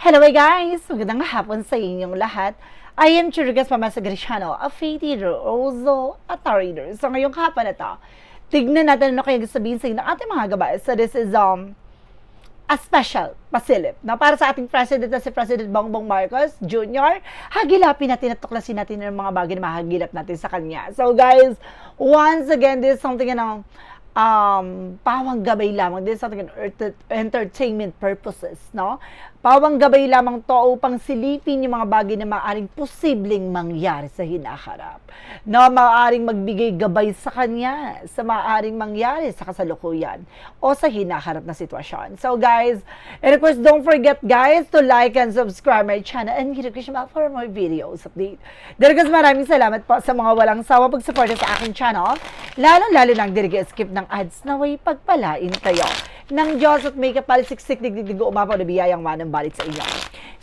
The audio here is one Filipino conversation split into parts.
Hello guys! Magandang hapon sa inyong lahat. I am Chirigas Pamasa Grishano, a faith reader, also a tarot reader. So ngayong hapon na to, tignan natin ano kaya sabihin sa inyo ng ating mga gabay. So this is a special pasilip na para sa ating president na si President Bongbong Marcos Jr. Hagilapin natin at tuklasin natin ang mga bagay na mahagilap natin sa kanya. So guys, once again, this is something pawang gabay lamang. This is something entertainment purposes, no? Pawang gabay lamang to upang silipin yung mga bagay na maaaring posibleng mangyari sa hinaharap. No, maaaring magbigay gabay sa kanya sa maaaring mangyari sa kasalukuyan o sa hinaharap na sitwasyon. So guys, and of course, don't forget guys to like and subscribe my channel and hit the bell for more videos update. Dahil guys, maraming salamat po sa mga walang sawa pagsuporta sa aking channel. Lalo nang skip ng ads na way pagpalain kayo ng Diyos at may kapalisiksik digdig umapaw na biyayang manang balik sa inyo.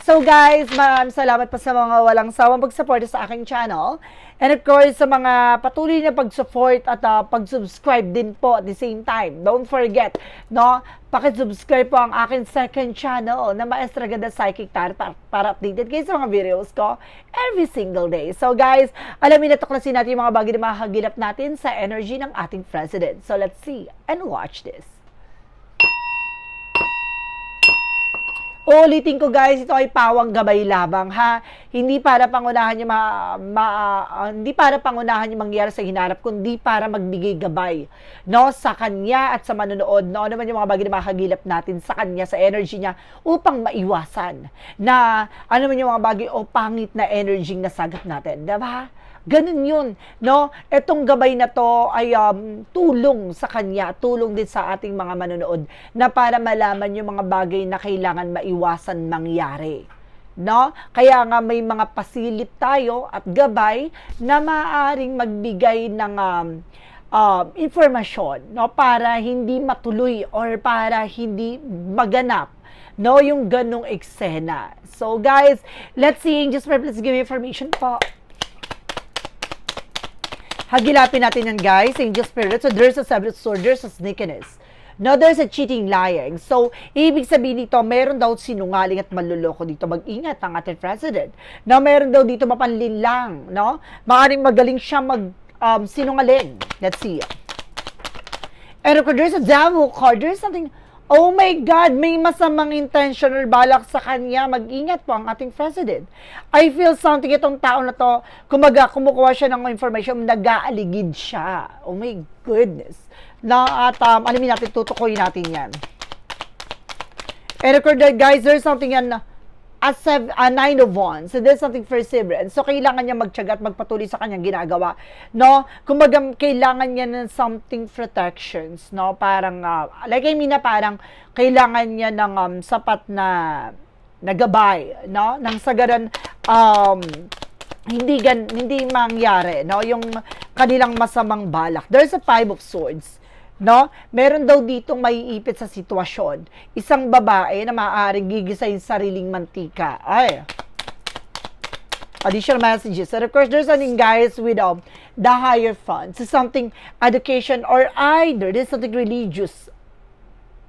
So guys, maraming salamat pa sa mga walang sawang pagsuporta sa aking channel. And of course, sa mga patuloy na pag-support at pag-subscribe din po at the same time. Don't forget, no? Pakisubscribe po ang aking second channel na Maestra Ganda Psychic Tarot para updated kayo sa mga videos ko every single day. So guys, alamin na tuklasin natin yung mga bagay na mahagilap natin sa energy ng ating president. So let's see and watch this. Ulitin ko guys, ito ay pawang gabay labang ha. Hindi para pangunahan yung hindi para pangunahan yung mangyari sa hinarap, kundi para magbigay gabay, no, sa kanya at sa manonood, no, ano man yung mga bagay na makagilap natin sa kanya, sa energy niya, upang maiwasan na ano man yung mga bagay o pangit na energy na sagap natin, diba? Ganun yun, no? Etong gabay na to ay tulong sa kanya, tulong din sa ating mga manonood na para malaman yung mga bagay na kailangan maiwasan mangyari, no? Kaya nga may mga pasilip tayo at gabay na maaaring magbigay ng informasyon, no? Para hindi matuloy or para hindi maganap, no, yung ganong eksena. So guys, let's see, just let's give information po. Hagilapin natin yan guys, Angel Spirit. So there's a seven sword, there's a sneakiness. No, there's a cheating, lying. So, ibig sabihin dito, meron daw sinungaling at manluloko dito. Mag-ingat ang ating president. No, meron daw dito mapanlinlang, no? Maaaring magaling siya sinungaling. Let's see. And of course, there's a devil card. There's something, oh my God, may masamang intention or balak sa kanya. Mag-ingat po ang ating president. I feel something itong tao na to, kumukuha siya ng information, nag-aaligid siya. Oh my goodness. Na at alamin natin, tutukoy natin yan. And of course, guys, there's something a nine of wands. So there's something perseverance. So kailangan niya magtiyaga at magpatuloy sa kanyang ginagawa, no? Kumbaga kailangan niya ng something protections, no? Parang like I mean na parang kailangan niya ng sapat na gabay, no? Nang sagaran hindi mangyari, no, yung kanilang masamang balak. There's a five of swords, no? Meron daw ditong maiipit sa sitwasyon. Isang babae na maaaring gigisahin sariling mantika. Ay. Additional messages. And of course, there's something guys with the higher front. So something education or either there's something religious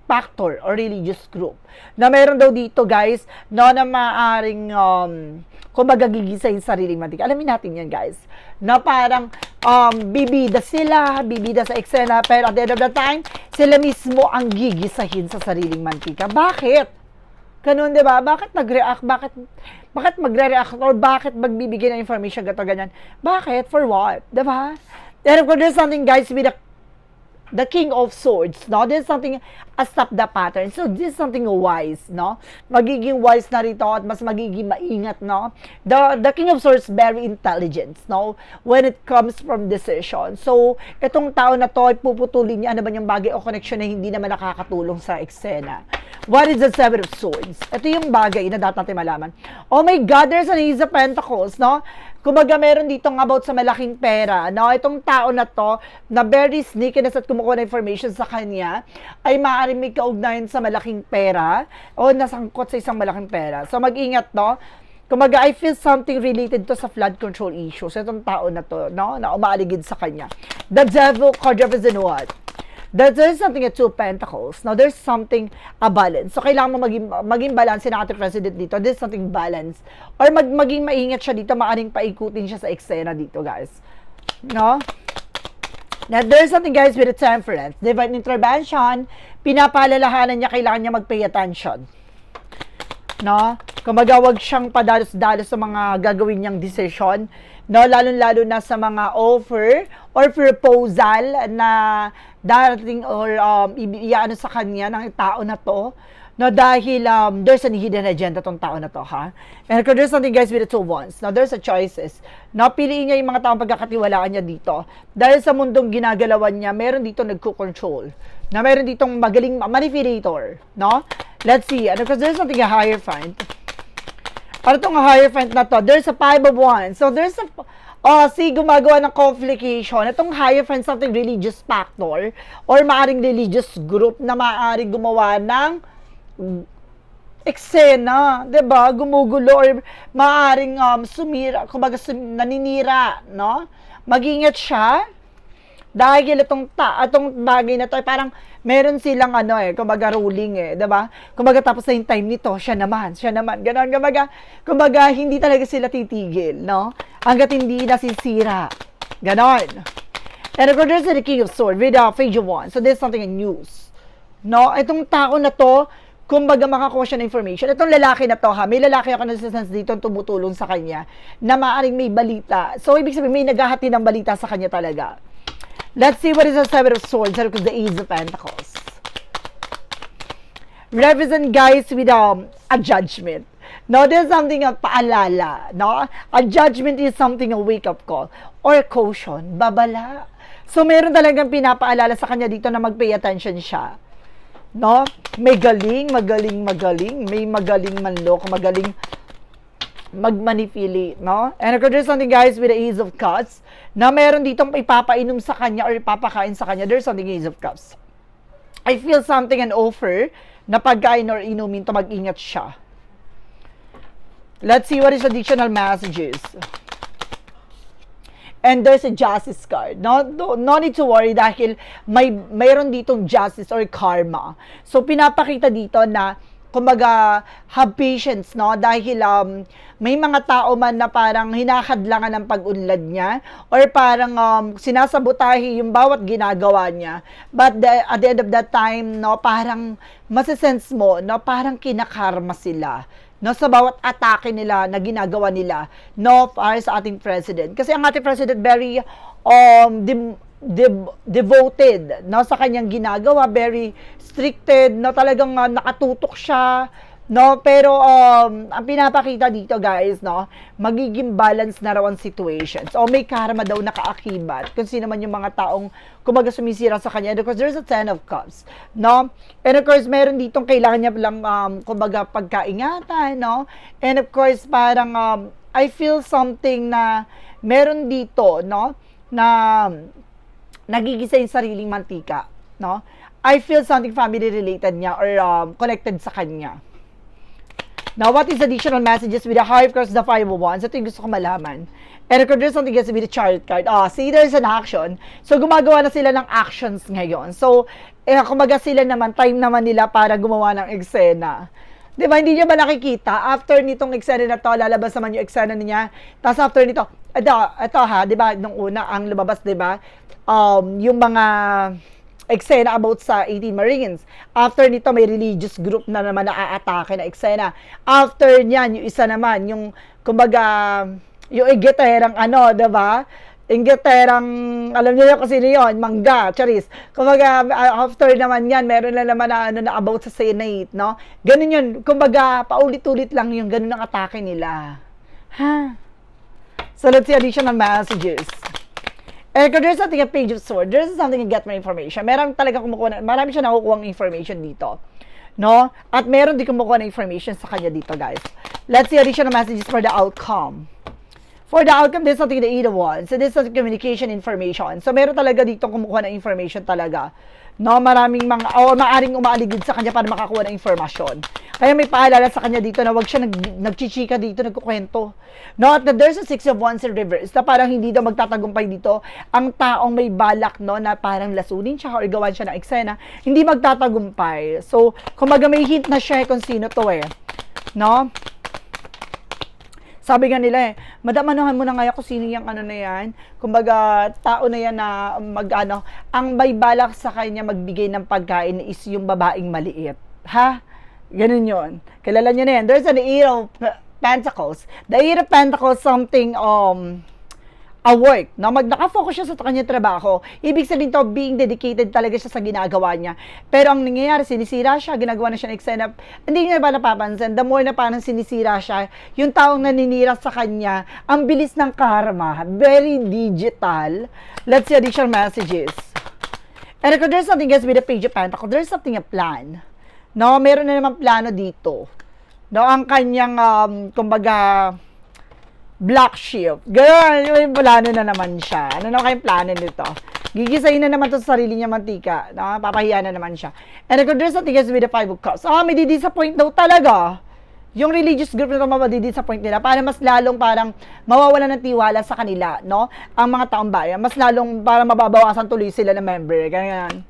factor or religious group. Na meron daw dito guys, no, na maaaring kumbaga gigisahin sariling mantika. Alamin natin yan guys. Na parang bibida sa eksena, pero at the end of the time, sila mismo ang gigisahin sa sariling mantika. Bakit? Ganun, di ba? Bakit nag-react? Bakit magre-react? Or bakit magbibigay ng information gato ganyan? Bakit? For what? Di ba? And of course, there's something guys with the King of Swords, no? This is something, stop the pattern. So, this is something wise, no? Magiging wise na rito at mas magiging maingat, no? The King of Swords, very intelligent, no? When it comes from decision. So, itong tao na to, puputulin niya ano ba yung bagay o connection na hindi naman nakakatulong sa eksena. What is the Seven of Swords? Ito yung bagay na dapat natin malaman. Oh my God, there's an Ace of Pentacles, no? Kumbaga meron dito about sa malaking pera, no? Itong tao na to, na very sneakiness at kumukuha ng information sa kanya, ay maaaring may kaugnayan sa malaking pera o nasangkot sa isang malaking pera. So mag-ingat, no? Kumbaga, I feel something related to sa flood control issues. Itong tao na to, no? Na umaaligid sa kanya. The Devil card represents what? There's something at two pentacles. Now, there's something, a balance. So, kailangan mo maging balance ng ating president dito. There's something balance. Or maging maingat siya dito, maaring paikutin siya sa eksena dito, guys. No? Now, there's something, guys, with the temperance. Divine intervention, pinapaalalahanan niya, kailangan niya mag-pay attention. No? Kumbaga, wag siyang padalos-dalos sa mga gagawin niyang decision. No? Lalo-lalo na sa mga offer or proposal na darating or iyaano sa kanya ng tao na to. No, dahil there's a hidden agenda tong tao na to, ha? And there's something, guys, with the two wands. Now, there's a choices. Now, piliin niya yung mga taong pagkakatiwalaan niya dito. Dahil sa mundong ginagalawan niya, meron dito nagko-control. Na meron ditong magaling manipulator, no? Let's see. And because there's something a Hierophant. Para itong Hierophant na to, there's a 5 of Wands. So, there's a gumagawa ng complication. Itong Hierophant, something religious factor or maaring religious group na maaring gumawa ng eksena, 'di ba? Gumugulo or maaring sumira, kumbaga naninira, no? Mag-ingat siya dahil itong bagay na to, parang meron silang kumbaga ruling 'di ba? Kumbaga tapos na yung time nito, siya naman, gano'n, kumbaga hindi talaga sila titigil, no? Hangga't hindi nasisira. Gano'n. And of course, there's the King of Swords with Page of Wands. So there's something in news. No? Itong tao na to, kumbaga makakuha siya ng information. Itong lalaki na to, ha, may lalaki ako na sense dito tumutulong sa kanya na maaaring may balita. So, ibig sabihin, may naghahati ng balita sa kanya talaga. Let's see what is the Seven of Swords, the Ace of Pentacles. Represent, guys, with a judgment. No, there's something paalala. No? A judgment is something a wake-up call or caution, babala. So, meron talagang pinapaalala sa kanya dito na mag-pay attention siya. No? May magaling, may magaling manloko, magaling magmanipulate, no? And of course, there's something, guys, with the Ace of Cups, na meron ditong ipapainom sa kanya or ipapakain sa kanya. There's something Ace of Cups. I feel something, an offer, na pagkain or inumin to, mag-ingat siya. Let's see what is additional messages. And there's a justice card. No need to worry dahil mayroon ditong justice or karma. So, pinapakita dito na, kumbaga, have patience, no? Dahil may mga tao man na parang hinahadlangan ng pag-unlad niya or parang sinasabotahe yung bawat ginagawa niya. But at the end of that time, no, parang masisense mo, no, parang kinakarma sila. No, sa bawat atake nila na ginagawa nila, no, para sa ating president. Kasi ang ating president very devoted, no, sa kanyang ginagawa, very stricted, no, talagang nakatutok siya, no, pero ang pinapakita dito, guys, no, magiging balance na raw ang situation. So, may karma daw nakaakibat kung sino man yung mga taong kumbaga sumisira sa kanya, because there's a 10 of Cups, no, and of course, meron ditong kailangan niya lang, kumbaga, pagkaingatan, no, and of course, parang, I feel something na meron dito, no, na nagigisa yung sariling mantika, no, I feel something family related niya or connected sa kanya. Now, what is additional messages with the High Cross, the 5 of Wands? Ito yung gusto ko malaman. And of course, there's something else with the Chariot card. See, there's an action. So, gumagawa na sila ng actions ngayon. So, kumaga sila naman, time naman nila para gumawa ng eksena. Diba, hindi niya ba nakikita? After nitong eksena na to, lalabas naman yung eksena niya. Tapos after nito, ito ha, diba, nung una, ang lumabas, diba, yung mga eksena about sa 18 Marines. After nito, may religious group na naman na-aatake na eksena. After niyan, yung isa naman, yung, kumbaga, yung igiterang diba? Igiterang, alam niyo yung kasi yun, mangga, charis. Kumbaga, after naman yan, meron na naman na about sa Senate, no? Ganun yun. Kumbaga, paulit-ulit lang yung ganun ang atake nila. Ha? So, let's see additional messages. And there's something a Page of Swords, there's something to get my information. Meron talaga marami siya nakukuha ng information dito. No? At meron din kumukuha ng information sa kanya dito, guys. Let's see additional messages for the outcome. For the outcome, there's something the either one. So, this is communication information. So, meron talaga dito kumukuha ng information talaga. No, maraming mga, o maaring umaaligid sa kanya para makakuha ng informasyon. Kaya may paalala sa kanya dito na wag siya nagchichika dito, nagkukwento. No, at there's a 6 of Wands in reverse na parang hindi daw magtatagumpay dito ang taong may balak, no, na parang lasunin siya or gawan siya ng eksena, hindi magtatagumpay. So, kumbaga may hint na siya kung sino to no? Sabi nga nila madam, anuhan mo na nga kung sino yung ano na yan. Kumbaga, tao na yan na ang may balak sa kanya magbigay ng pagkain is yung babaeng maliit. Ha? Ganun yun. Kilala nyo na yan. There's an Eight of Pentacles. The Eight of Pentacles, something, a work, no? Naka-focus siya sa kanyang trabaho. Ibig sabihin to, being dedicated talaga siya sa ginagawa niya. Pero ang nangyayari, sinisira siya, ginagawa na siya ng eksena. Hindi niya ba napapansin? The more na parang sinisira siya, yung taong naninira sa kanya, ang bilis ng karma, very digital. Let's see additional messages. And if there's something else with the Page of Pentacles, there's something a plan. No, meron na naman plano dito. No, ang kanyang, kumbaga, black sheep. Girl, yung plano na naman siya. Ano na kayong plano nito? Gigisayin na naman to sa sarili niya mantika. Papahiya na naman siya. And if there's something else with the 5 of Cups, may didisappoint daw talaga. Yung religious group na ito mabadidisappoint nila para mas lalong parang mawawala ng tiwala sa kanila, no? Ang mga taong bayan. Mas lalong parang mababawasan tuloy sila ng member. Ganyan.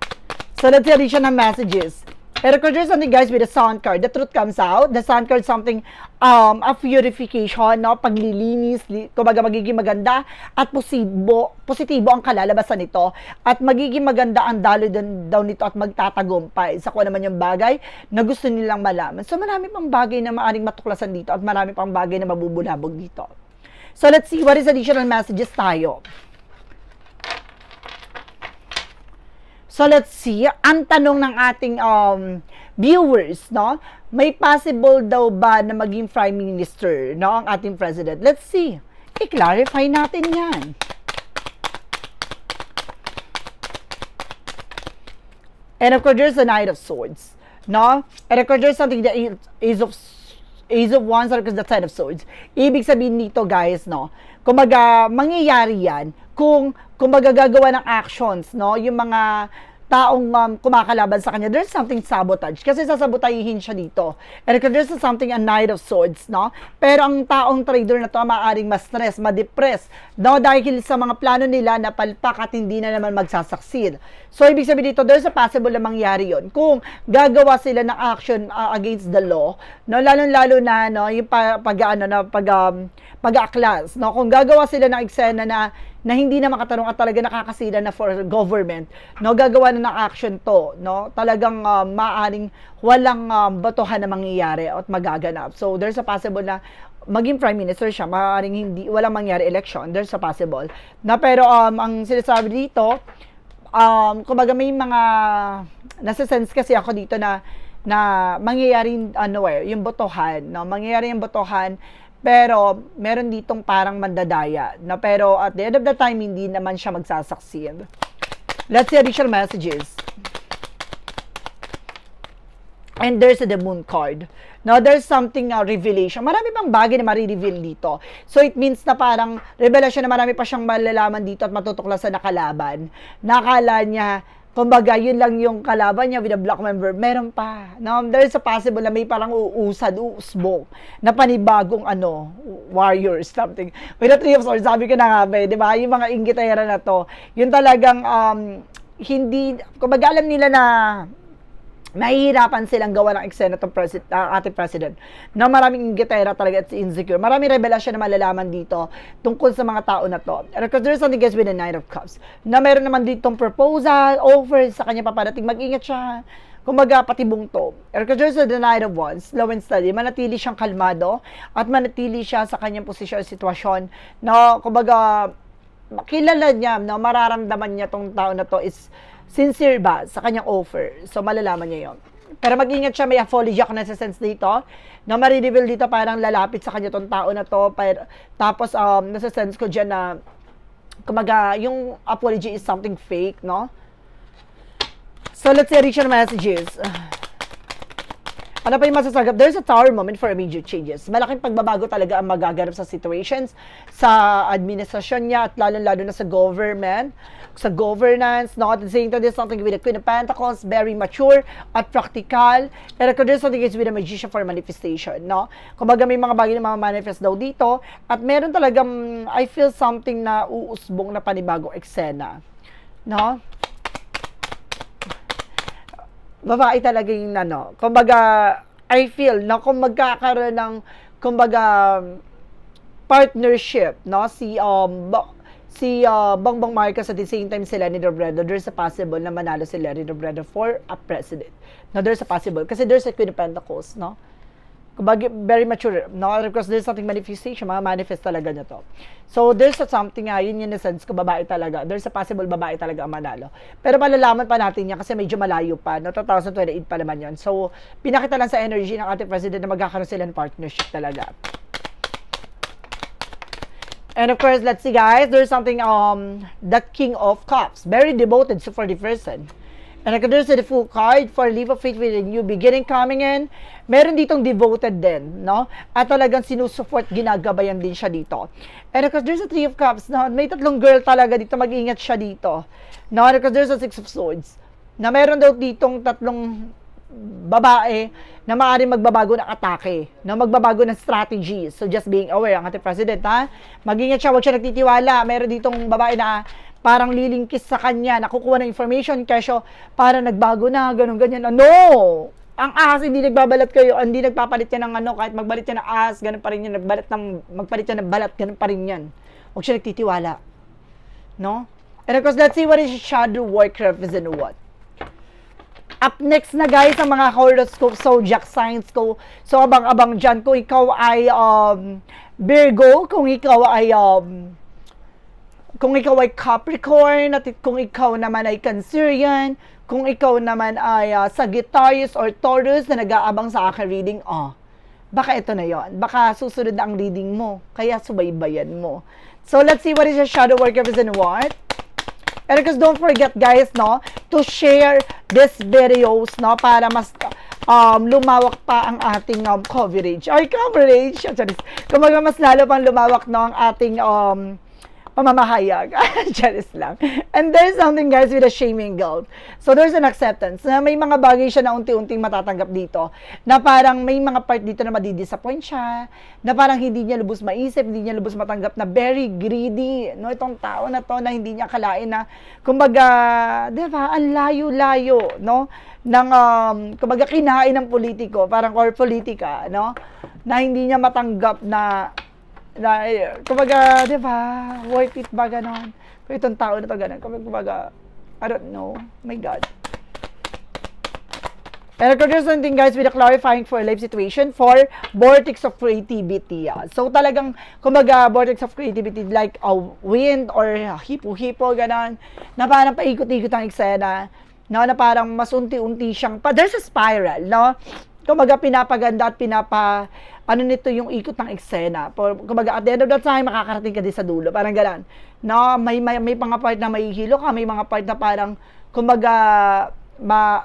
So, let's see ng messages. Pero kung there's something guys with the Sun card, the truth comes out. The Sun card something, a purification, no? Paglilinis, kumbaga magiging maganda at positibo ang kalalabasan nito. At magiging maganda ang daloy daw nito at magtatagumpay sa kung naman yung bagay na gusto nilang malaman. So marami pang bagay na maaring matuklasan dito at marami pang bagay na mabubulabog dito. So let's see what is additional messages tayo. So, let's see. Ang tanong ng ating viewers, no? May possible daw ba na maging Prime Minister, no? Ang ating President. Let's see. I-clarify natin yan. And of course, there's the Knight of Swords, no? And of course, there's something that Ace of Wands or the Ten of Swords. Ibig sabihin nito, guys, no? Kumbaga, mangyayari yan kung magagagawa ng actions, no? Yung mga taong kumakalaban sa kanya, there's something sabotage. Kasi sasabotahin siya dito. And there's something a Knight of Swords, no? Pero ang taong trader na to, maaaring ma-stress, ma-depress, no? Dahil sa mga plano nila na palpak at hindi na naman magsasucceed. So, ibig sabihin dito, there's a possible na mangyari yon kung gagawa sila ng action against the law, no? Lalo-lalo na, no? Yung pag-aaklas, no? Kung gagawa sila ng eksena na hindi na makatarong at talaga nakakasira na for government, no, gagawa na ng action to, no, talagang maaring walang batuhan na mangyayari at magaganap. So, there's a possible na maging Prime Minister siya, maaring walang mangyari election, there's a possible. Na, pero, ang sinasabi dito, kumbaga may mga, nasa-sense kasi ako dito na mangyayari, yung botohan, no, mangyayari yung botohan, pero meron ditong parang mandadaya na pero at the end of the time hindi naman siya magsasucceed. Let's see additional messages. And there's the Moon card. Now there's something revelation. Marami pang bagay na ma-reveal dito. So it means na parang revelation na marami pa siyang malalaman dito at matutuklasan na kalaban. Nakala niya kumbaga, yun lang yung kalaban niya with a black member. Meron pa. No? There's a possible na may parang uusbong na panibagong warrior, something. With the Three of Swords, sabi ko na nga ba, di ba? Yung mga inggitera na to, yun talagang hindi, kumbaga alam nila na mahihirapan silang gawa ng eksena ng ating president na maraming inggitera talaga at insecure. Maraming revelasyon na malalaman dito tungkol sa mga tao na to. Because there's something guys with the Knight of Cups na meron naman ditong proposal, offer sa kanya paparating. Mag-ingat siya. Kumbaga, patibong to. Because there's the Knight of Wands, slow and steady. Manatili siyang kalmado at manatili siya sa kanyang posisyon, sitwasyon na, kumbaga, kilala niya, no, mararamdaman niya tong tao na to is sincere ba sa kanyang offer. So, malalaman niya yon. Pero mag-ingat siya, may apology ako nasa-sense dito, na marireveal dito parang lalapit sa kanya tong tao na to. Pero, tapos, nasa-sense ko dyan na, kumaga, yung apology is something fake, no? So, let's see additional messages. Ano pa yung masasagap? There's a tower moment for immediate changes. Malaking pagbabago talaga ang magaganap sa situations, sa administrasyon niya, at lalo-lalo na sa government, sa governance, no? At the same time, there's something with the Queen of Pentacles, very mature at practical. And there's something is with the Magician for manifestation, no? Kumbaga may mga bagay na manifest daw dito, at meron talagang, I feel something na uusbong na panibagong eksena, no? Babae talaga yung kumbaga, I feel, no, kung magkakaroon ng, kumbaga, partnership, no, si Bongbong Marcos at the same time si Leni Robredo, there's a possible na manalo si Leni Robredo for a president. No, there's a possible, kasi there's a Queen of Pentacles, no, kumbaga, very mature, no, because there's something manifestation, manifest talaga na to. So, there's something, yun yung sense ko, babae talaga, there's a possible babae talaga ang manalo. Pero malalaman pa natin yan kasi medyo malayo pa, no, 2028 pa naman yun. So, pinakita lang sa energy ng ating president na magkakaroon sila ng partnership talaga. And of course, let's see guys, there's something, the King of Cups, very devoted so for the person. And there's the full card for leap of faith with a new beginning coming in. Meron ditong devoted din, no? At talagang sinusupport, ginagabayan din siya dito. And of course, there's a Three of Cups, no? May tatlong girl talaga dito, mag-ingat siya dito. No? And of course, there's a Six of Swords, na meron daw ditong tatlong babae na maaaring magbabago ng atake, na magbabago ng strategy. So, just being aware, ang ating president, ha? Mag-ingat siya, huwag siya nagtitiwala. Meron ditong babae na parang lilingkis sa kanya, nakukuha ng information, kesyo, para nagbago na, ganun, ganyan. No! Ang ahas, hindi nagbabalat kayo, hindi nagpapalit yan ng kahit magbalit yan ng ahas, ganun pa rin yan, magpalit yan ng balat, ganun pa rin yan. Huwag siya nagtitiwala. No? And of course, let's see what is shadow work represent what. Up next na guys, ang mga horoscope, zodiac signs ko. So, abang-abang dyan, kung ikaw ay Virgo, kung ikaw ay Capricorn, at kung ikaw naman ay Cancerian, kung ikaw naman ay Sagittarius or Taurus na nag-aabang sa aking reading, baka ito na yon. Baka susunod na ang reading mo, kaya subaybayan mo. So, let's see what is your shadow work represent what. And because don't forget guys, no, to share these videos, no, para mas lumawak pa ang ating coverage. Kumaga mas lalo pang lumawak, no, ang ating pamamahayag. Charis lang. And there's something guys with a shaming guilt. So there's an acceptance na may mga bagay siya na unti-unting matatanggap dito, na parang may mga part dito na madidisappoint siya, na parang hindi niya lubos maisip, hindi niya lubos matanggap, na very greedy, no, itong tao na to, na hindi niya akalain na, kumbaga, di ba, ang layo-layo, no, ng, kumbaga, kinain ng politiko, parang or politika, no, na hindi niya matanggap na kumbaga, di ba, worth it ba ganon? Kung itong tao na to ganon, kumbaga, I don't know, my God. And there's something guys with a clarifying for life situation for vortex of creativity. So talagang, kumbaga, vortex of creativity like a wind or hipo-hipo, ganon, na parang paikot-ikot ang eksena, no, na parang mas unti-unti siyang, there's a spiral, no? Kumbaga, pinapaganda at nito yung ikot ng eksena. Kumbaga, at the end of the time, makakarating ka din sa dulo. Parang gano'n. No, may mga part na may hilo ka, may mga part na parang, kumbaga,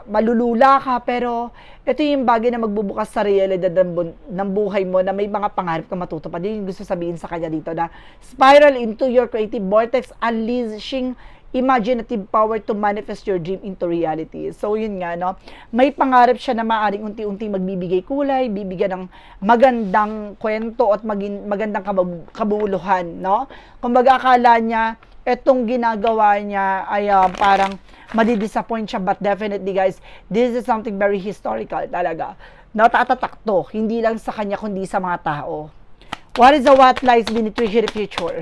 malulula ka, pero ito yung bagay na magbubukas sa realidad ng buhay mo, na may mga pangarap ka matutupad. Yun yung gusto sabihin sa kanya dito, na spiral into your creative vortex, unleashing imaginative power to manifest your dream into reality. So, yun nga, no? May pangarap siya na maaaring unti-unti magbibigay kulay, bibigyan ng magandang kwento at magandang kabuluhan, no? Kumbaga, akala niya, etong ginagawa niya ay parang madidisappoint siya, but definitely, guys, this is something very historical talaga. No, tatatak to, hindi lang sa kanya, kundi sa mga tao. What is the what lies beneath your future?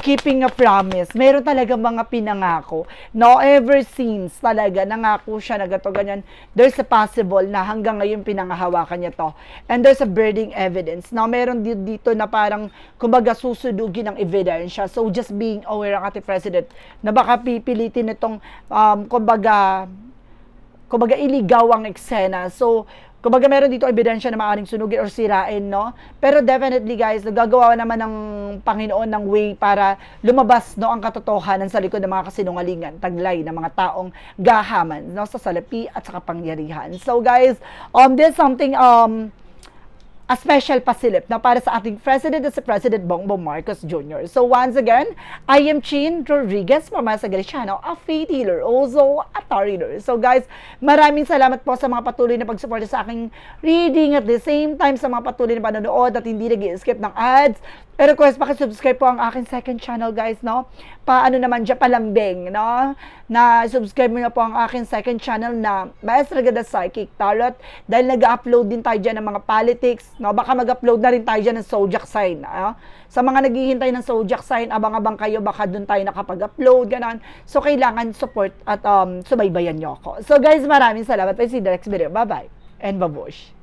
Keeping a promise. Meron talaga mga pinangako. No, ever since talaga, nangako siya na gato ganyan. There's a possible na hanggang ngayon pinangahawakan niya to. And there's a burning evidence. No, meron dito na parang, kumbaga, susudugin ng ebidensya. So, just being aware ang ating president na baka pipilitin itong, kumbaga, iligaw ang eksena. So, Kumbaga meron dito ebidensya na maaaring sunugin or sirain, no? Pero definitely guys, nagagawa naman ng Panginoon ng way para lumabas, no, ang katotohanan sa likod ng mga kasinungalingan, taglay ng mga taong gahaman, no, sa salapi at sa kapangyarihan. So guys, there's something a special pasilip na para sa ating President at si President Bongbong Marcos Jr. So once again, I am Chin Rodriguez from Masa Galiciano, a faith healer, also a tarot reader. So guys, maraming salamat po sa mga patuloy na pagsuporta sa aking reading, at the same time sa mga patuloy na panonood at hindi nag-i-skip ng ads. Pero of course, pakisubscribe po ang aking second channel guys, no? Paano naman dyan, palambing, no? Na subscribe mo na po ang aking second channel na Maestra Gada Psychic Tarot, dahil nag-upload din tayo dyan ng mga politics, no? Baka mag-upload na rin tayo dyan ng zodiac sign, no? Sa mga naghihintay ng zodiac sign, abang-abang kayo, baka dun tayo nakapag-upload, ganon. So, kailangan support at subaybayan nyo ako. So guys, maraming salamat. I see you in the next video. Bye-bye and babush.